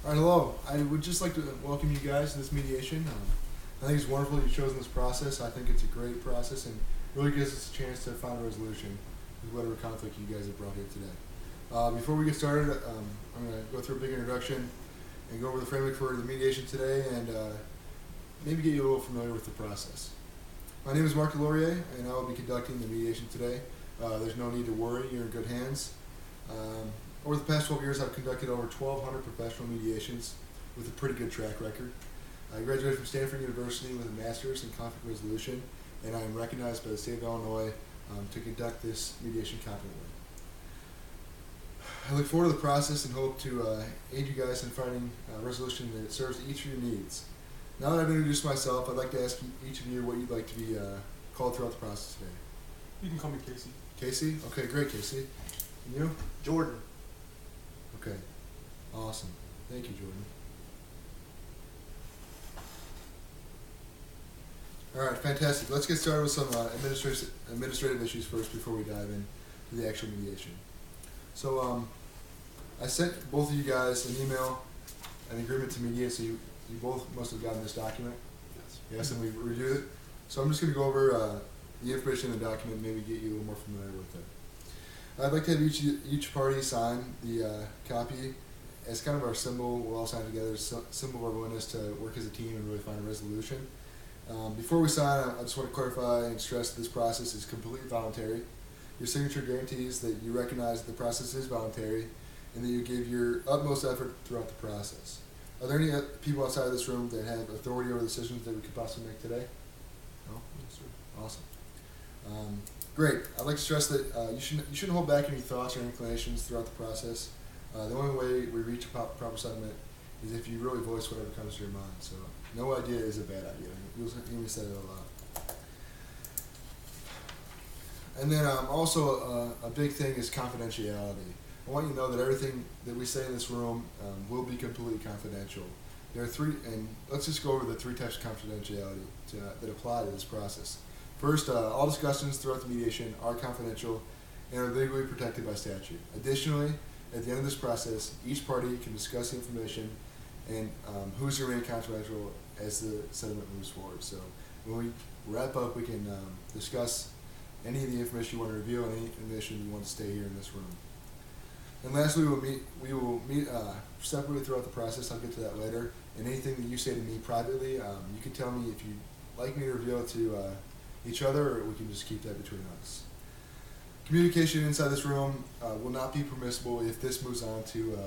All right, hello. I would just like to welcome you guys to this mediation. I think it's wonderful you've chosen this process. I think it's a great process and really gives us a chance to find a resolution with whatever conflict you guys have brought here today. Before we get started, I'm going to go through a big introduction and go over the framework for the mediation today and maybe get you a little familiar with the process. My name is Marc DesLauriers, and I will be conducting the mediation today. There's no need to worry. You're in good hands. Over the past 12 years, I've conducted over 1,200 professional mediations with a pretty good track record. I graduated from Stanford University with a master's in conflict resolution, and I am recognized by the state of Illinois to conduct this mediation competently. I look forward to the process and hope to aid you guys in finding a resolution that serves each of your needs. Now that I've introduced myself, I'd like to ask each of you what you'd like to be called throughout the process today. You can call me Casey. Casey? Okay, great, Casey. And you? Jordan. Okay, awesome. Thank you, Jordan. All right, fantastic. Let's get started with some administrative issues first before we dive into the actual mediation. So I sent both of you guys an email, an agreement to mediate, so you both must have gotten this document. Yes. Yes, and we've reviewed it. So I'm just going to go over the information in the document, maybe get you a little more familiar with it. I'd like to have each party sign the copy as kind of our symbol. We'll all sign together, symbol of our willingness to work as a team and really find a resolution. Before we sign, I just want to clarify and stress that this process is completely voluntary. Your signature guarantees that you recognize that the process is voluntary and that you give your utmost effort throughout the process. Are there any people outside of this room that have authority over the decisions that we could possibly make today? No? Yes, sir. Awesome. Great. I'd like to stress that you shouldn't hold back any thoughts or inclinations throughout the process. The only way we reach a proper settlement is if you really voice whatever comes to your mind. So no idea is a bad idea. You'll hear me say that a lot. And then also a big thing is confidentiality. I want you to know that everything that we say in this room will be completely confidential. There are three, and let's just go over the three types of confidentiality that apply to this process. First, all discussions throughout the mediation are confidential and are legally protected by statute. Additionally, at the end of this process, each party can discuss the information and who's to remain confidential as the settlement moves forward. So when we wrap up, we can discuss any of the information you want to reveal and any information you want to stay here in this room. And lastly, we will meet separately throughout the process. I'll get to that later. And anything that you say to me privately, you can tell me if you'd like me to reveal it to each other, or we can just keep that between us. Communication inside this room will not be permissible if this moves on to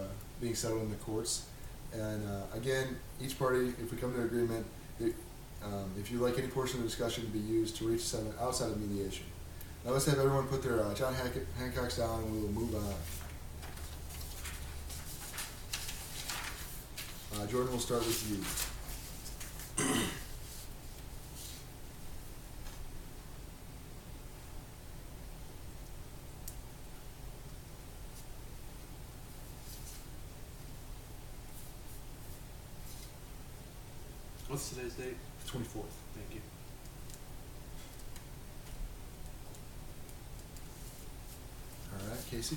being settled in the courts. And again, each party, if we come to an agreement, if you'd like any portion of the discussion to be used to reach a settlement outside of mediation. Now let's have everyone put their John Hancocks down and we will move on. Jordan, we'll start with you. What's today's date? 24th. Thank you. All right, Casey.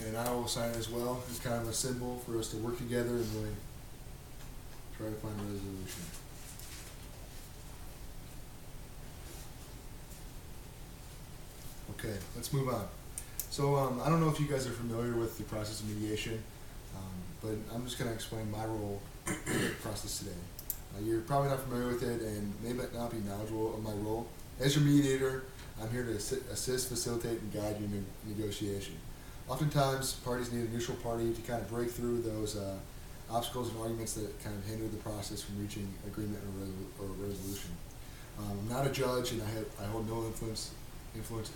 And I will sign it as well. It's kind of a symbol for us to work together and really try to find a resolution. Okay, let's move on. So I don't know if you guys are familiar with the process of mediation, but I'm just going to explain my role in the process today. You're probably not familiar with it and may not be knowledgeable of my role. As your mediator, I'm here to assist, facilitate, and guide your negotiation. Oftentimes, parties need a neutral party to kind of break through those obstacles and arguments that kind of hinder the process from reaching agreement or resolution. I'm not a judge, and I hold no influence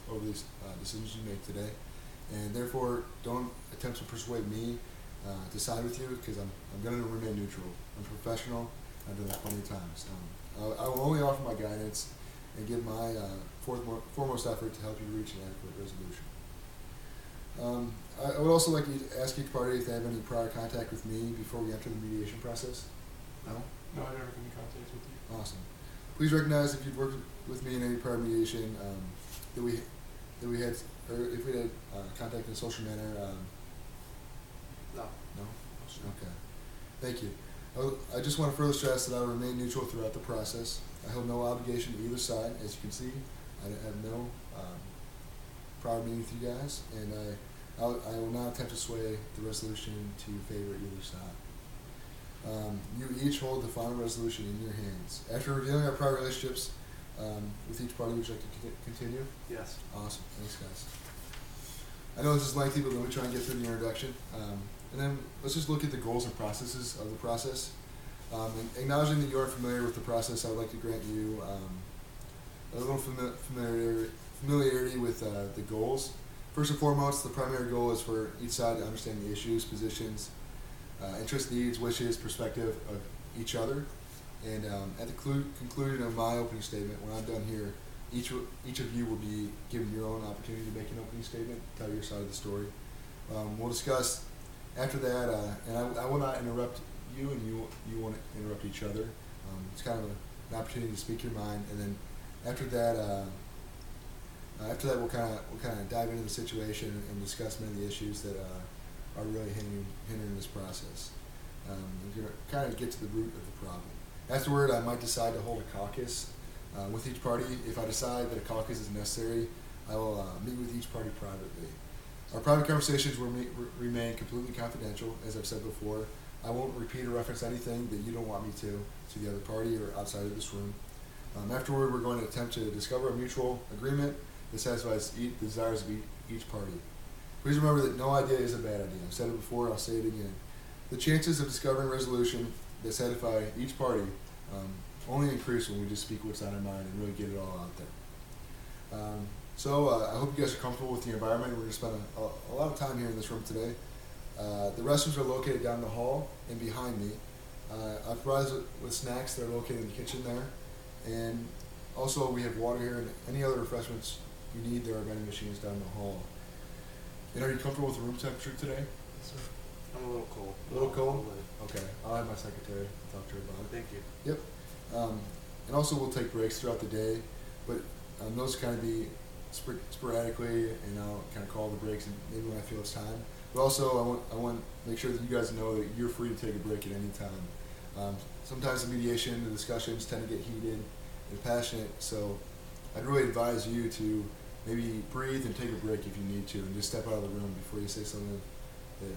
over these decisions you make today, and therefore don't attempt to persuade me to side with you, because I'm going to remain neutral. I'm professional. I've done that plenty of times. I will only offer my guidance and give my foremost effort to help you reach an adequate resolution. I would also like to ask each party if they have any prior contact with me before we enter the mediation process. No? No, I've never been in contact with you. Awesome. Please recognize if you've worked with me in any prior mediation that we had, or if we had contact in a social manner. No. No? Okay. Thank you. I just want to further stress that I will remain neutral throughout the process. I hold no obligation to either side. As you can see, I have no prior meeting with you guys, and I will not attempt to sway the resolution to favor either side. You each hold the final resolution in your hands. After reviewing our prior relationships with each party, would you like to continue? Yes. Awesome. Thanks, guys. I know this is lengthy, but let me try and get through the introduction. And then let's just look at the goals and processes of the process. And acknowledging that you are familiar with the process, I would like to grant you a little familiarity with the goals. First and foremost, the primary goal is for each side to understand the issues, positions, interests, needs, wishes, perspective of each other. And at the conclusion of my opening statement, when I'm done here, each of you will be given your own opportunity to make an opening statement, tell your side of the story. We'll discuss after that, and I will not interrupt you, and you won't interrupt each other. It's kind of an opportunity to speak your mind, and then after that we'll kind of dive into the situation and discuss many of the issues that are really hindering this process. We're going to kind of get to the root of the problem. Afterward, I might decide to hold a caucus with each party. If I decide that a caucus is necessary, I will meet with each party privately. Our private conversations will remain completely confidential, as I've said before. I won't repeat or reference anything that you don't want me to the other party or outside of this room. Afterward, we're going to attempt to discover a mutual agreement that satisfies the desires of each party. Please remember that no idea is a bad idea. I've said it before, I'll say it again. The chances of discovering a resolution that satisfies each party only increase when we just speak what's on our mind and really get it all out there. I hope you guys are comfortable with the environment. We're going to spend a lot of time here in this room today. The restrooms are located down the hall and behind me. I've provided with snacks that are located in the kitchen there. And also we have water here and any other refreshments you need. There are vending machines down the hall. And are you comfortable with the room temperature today? Yes, sir. I'm a little cold. A little cold? Okay. I'll have my secretary talk to her about it. Thank you. Yep. And also we'll take breaks throughout the day, but those kind of be sporadically, and I'll kind of call the breaks and maybe when I feel it's time. But also I want to make sure that you guys know that you're free to take a break at any time. Sometimes the mediation, the discussions tend to get heated and passionate, so I'd really advise you to maybe breathe and take a break if you need to, and just step out of the room before you say something that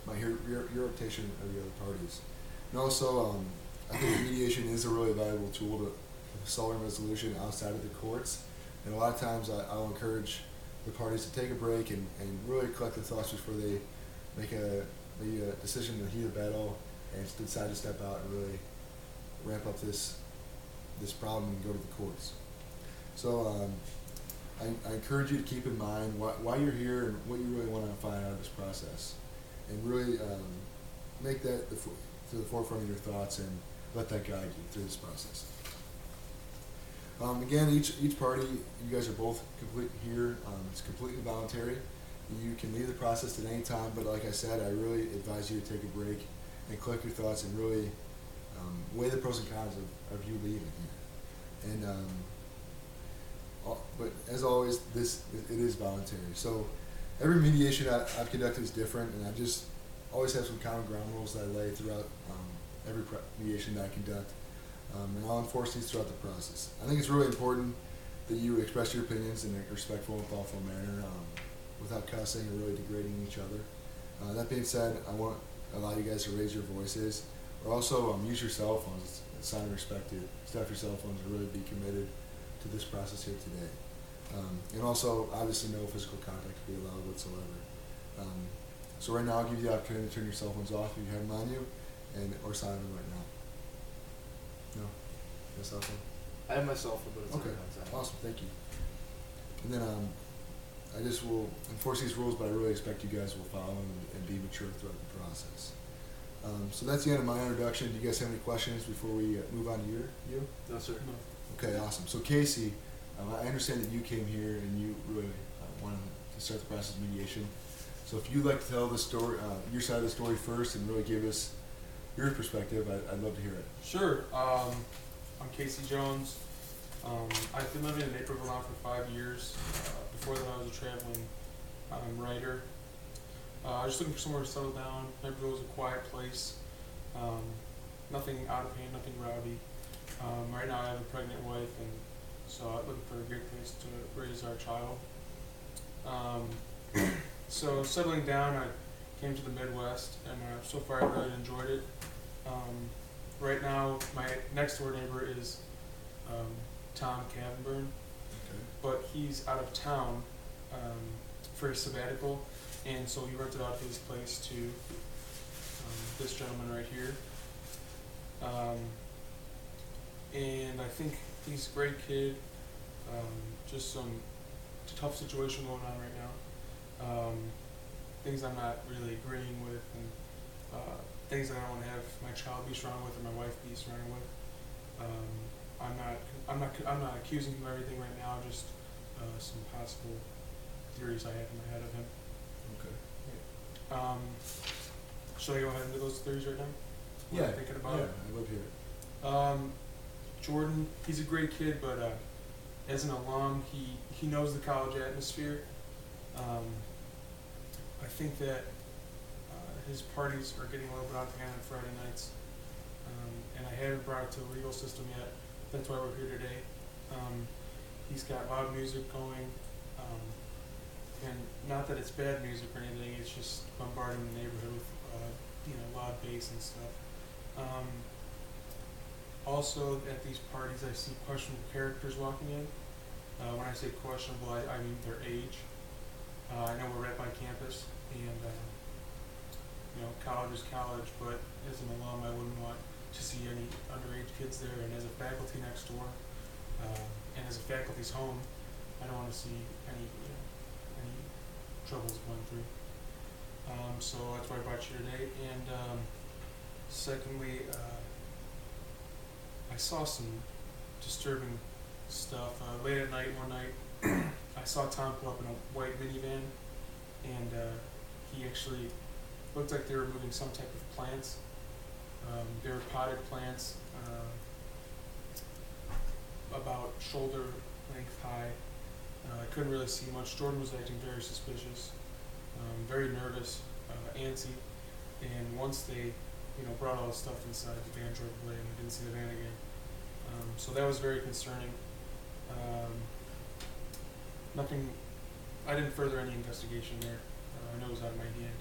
might hear your irritation of the other parties. And also, I think mediation is a really valuable tool to solve a resolution outside of the courts. And a lot of times I'll encourage the parties to take a break and really collect their thoughts before they make a decision in the heat of battle and decide to step out and really ramp up this problem and go to the courts. So I encourage you to keep in mind why you're here and what you really want to find out of this process, and really make that to the forefront of your thoughts and let that guide you through this process. Again, each party, you guys are both here. It's completely voluntary. You can leave the process at any time, but like I said, I really advise you to take a break and collect your thoughts and really weigh the pros and cons of you leaving here. And but as always, it is voluntary. So every mediation I've conducted is different, and I just always have some common ground rules that I lay throughout every mediation that I conduct. And I'll enforce these throughout the process. I think it's really important that you express your opinions in a respectful and thoughtful manner without cussing or really degrading each other. That being said, I won't allow you guys to raise your voices or also use your cell phones. It's a sign of respect to staff your cell phones and really be committed to this process here today. And also, obviously, no physical contact will be allowed whatsoever. So right now, I'll give you the opportunity to turn your cell phones off if you have them on you, or silent them right now. No? No cell phone? I have my cell phone, but it's okay. Outside. Awesome, thank you. And then I just will enforce these rules, but I really expect you guys will follow them and be mature throughout the process. So that's the end of my introduction. Do you guys have any questions before we move on to you? No, sir. No. Okay, awesome. So Casey, I understand that you came here and you really wanted to to start the process of mediation. So if you'd like to tell the story, your side of the story first, and really give us your perspective, I'd love to hear it. Sure. I'm Casey Jones. I've been living in Naperville now for 5 years. Before that, I was a traveling writer. I was just looking for somewhere to settle down. Naperville was a quiet place. Nothing out of hand, nothing rowdy. Right now, I have a pregnant wife, and so I'm looking for a great place to raise our child. So settling down, I came to the Midwest, and so far I really enjoyed it. Right now, my next door neighbor is Tom Cavenburn, but he's out of town for a sabbatical, and so he rented out his place to this gentleman right here. And I think he's a great kid. Just some tough situation going on right now. Things I'm not really agreeing with, and things that I don't want to have my child be surrounded with or my wife be surrounded with. I'm not accusing him of everything right now. Just some possible theories I have in my head of him. Okay. Should I go ahead and do those theories right now? What I'm thinking about it? I'd love to hear it. Jordan, he's a great kid, but as an alum, he knows the college atmosphere. I think that his parties are getting a little bit out of hand on Friday nights, and I haven't brought it to the legal system yet. That's why we're here today. He's got loud music going, and not that it's bad music or anything. It's just bombarding the neighborhood with loud bass and stuff. Also, at these parties, I see questionable characters walking in. When I say questionable, I mean their age. I know we're right by campus, and college is college, but as an alum, I wouldn't want to see any underage kids there. And as a faculty next door, and as a faculty's home, I don't want to see any troubles going through. So that's why I brought you today. And secondly, I saw some disturbing stuff late at night one night. I saw Tom pull up in a white minivan, and he actually looked like they were moving some type of plants. They were potted plants, about shoulder length high. I couldn't really see much. Jordan was acting very suspicious, very nervous, antsy, and once they brought all the stuff inside, the van drove away, and I didn't see the van again. So that was very concerning. I didn't further any investigation there. I know it was out of my hand.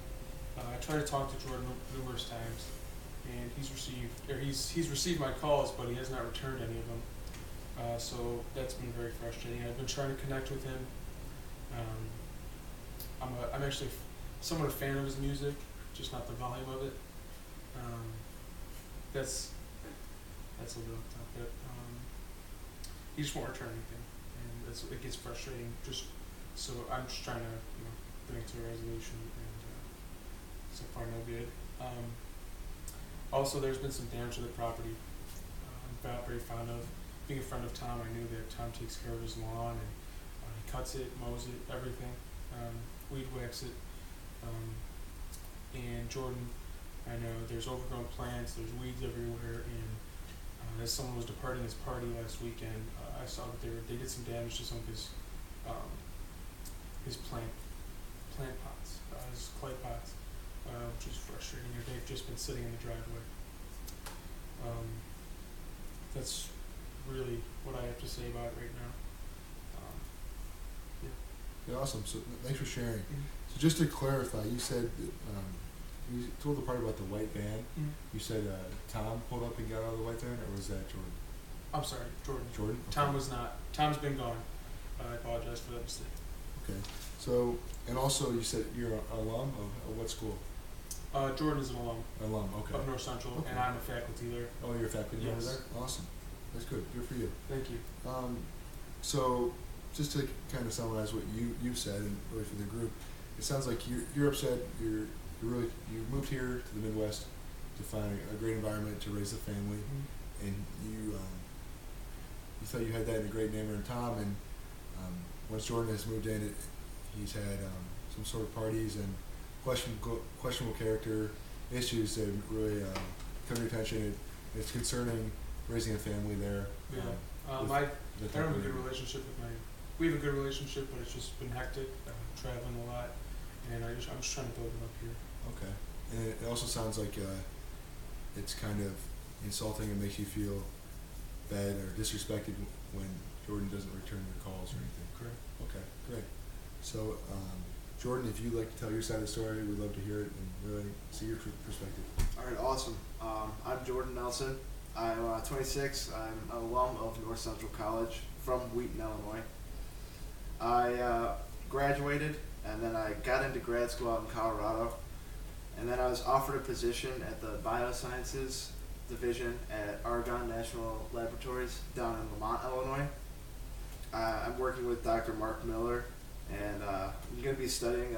I tried to talk to Jordan numerous times, and he's received my calls, but he has not returned any of them. So that's been very frustrating. I've been trying to connect with him. I'm actually somewhat a fan of his music, just not the volume of it. That's a little tough, but he just won't return anything, and it gets frustrating. So I'm just trying to bring it to a resolution, and so far no good. Also, there's been some damage to the property. I'm very fond of being a friend of Tom. I knew that Tom takes care of his lawn, and he cuts it, mows it, everything, weed whacks it. And Jordan, I know there's overgrown plants, there's weeds everywhere, and as someone was departing his party last weekend, I saw that they did some damage to some of his plant pots, his clay pots, which is frustrating. They've just been sitting in the driveway. That's really what I have to say about it right now. Yeah, awesome. So thanks for sharing. Mm-hmm. So just to clarify, you said that, you told the part about the white van. Mm-hmm. You said Tom pulled up and got out of the white van, or was that Jordan? I'm sorry, Jordan. Jordan? Okay. Tom was not. Tom's been gone. I apologize for that mistake. Okay. So, and also you said you're an alum of what school? Jordan is an alum Alum, okay. of North Central, Okay. and I'm a faculty there. Oh, you're a faculty member Yes. there? Awesome. That's good. Good for you. Thank you. So, just to kind of summarize what you said, and really for the group, it sounds like you're upset. You moved here to the Midwest to find a great environment to raise a family, Mm-hmm. and you thought you had that in a great neighbor in Tom, and once Jordan has moved in, he's had some sort of parties and questionable character issues that really come to your attention. It's concerning raising a family there. Yeah. With I the don't type have a of- good relationship with we have a good relationship, but it's just been hectic, traveling a lot, and I'm just trying to build it up here. Okay. And it also sounds like it's kind of insulting and makes you feel bad or disrespected when Jordan doesn't return your calls or anything. Correct. Okay, great. So, Jordan, if you'd like to tell your side of the story, we'd love to hear it and really see your perspective. All right, awesome. I'm Jordan Nelson. I'm 26. I'm an alum of North Central College from Wheaton, Illinois. I graduated, and then I got into grad school out in Colorado, and then I was offered a position at the Biosciences Division at Argonne National Laboratories down in Lamont, Illinois. I'm working with Dr. Mark Miller, and I'm going to be studying